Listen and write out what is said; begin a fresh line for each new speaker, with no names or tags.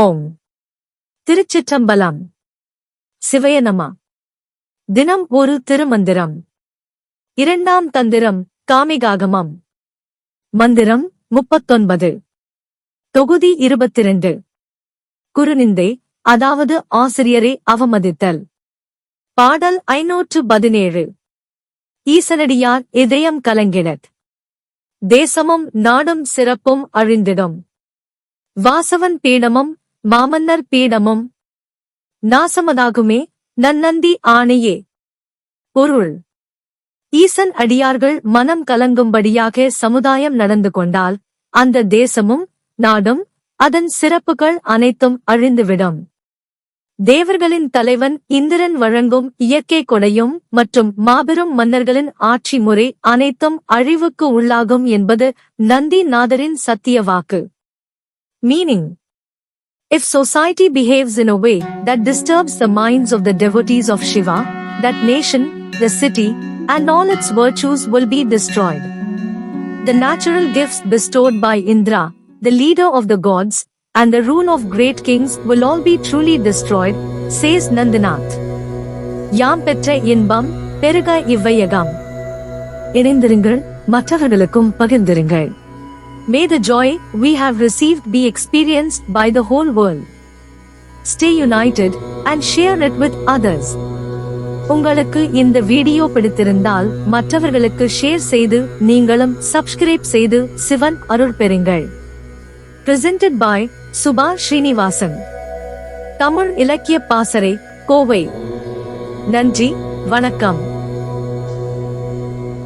ஓம் திருச்சிற்றம்பலம். சிவய நம. தினம் ஒரு திருமந்திரம். இரண்டாம் தந்திரம் காமிகாகமம். மந்திரம் 39. தொகுதி 22. குருநிந்தை, அதாவது ஆசிரியரை அவமதித்தல். பாடல் 517. ஈசனடியார் இதயம் கலங்கிடத். தேசமும் நாடும் சிறப்பும் அழிந்திடும். வாசவன் பீடமும் மாமன்னர் பீடமும் நாசமதாகுமே நன்னந்தி ஆணையே. பொருள்: ஈசன் அடியார்கள் மனம் கலங்கும்படியாக சமுதாயம் நடந்து கொண்டால் அந்த தேசமும் நாடும் அதன் சிறப்புகள் அனைத்தும் அழிந்துவிடும். தேவர்களின் தலைவன் இந்திரன் வழங்கும் இயற்கை கொடையும் மற்றும் மாபெரும் மன்னர்களின் ஆட்சி முறை அனைத்தும் அழிவுக்கு உள்ளாகும் என்பது நந்தி நாதரின் சத்திய வாக்கு. Meaning: if society behaves in a way that disturbs the minds of the devotees of Shiva, that nation, the city, and all its virtues will be destroyed. The natural gifts bestowed by Indra, the leader of the gods, and the rule of great kings will all be truly destroyed, says Nandinath. யாம் பெற்ற இன்பம் பெருக இவ்வையகம். இணைந்திருங்கள், மற்றவர்களுக்கும் பகிர்ந்திருங்கள். May the joy we have received be experienced by the whole world. Stay united and share it with others. உங்களுக்கு இந்த video பிடித்திருந்தால் மற்றவர்களுக்கு ஷேர் செய்து நீங்களும் சப்ஸ்கிரைப் செய்து சிவன் அருள் பெறுங்கள். Presented by Subha Srinivasan. தமிழ் இலக்கிய பாசறை, கோவை. நன்றி, வணக்கம்.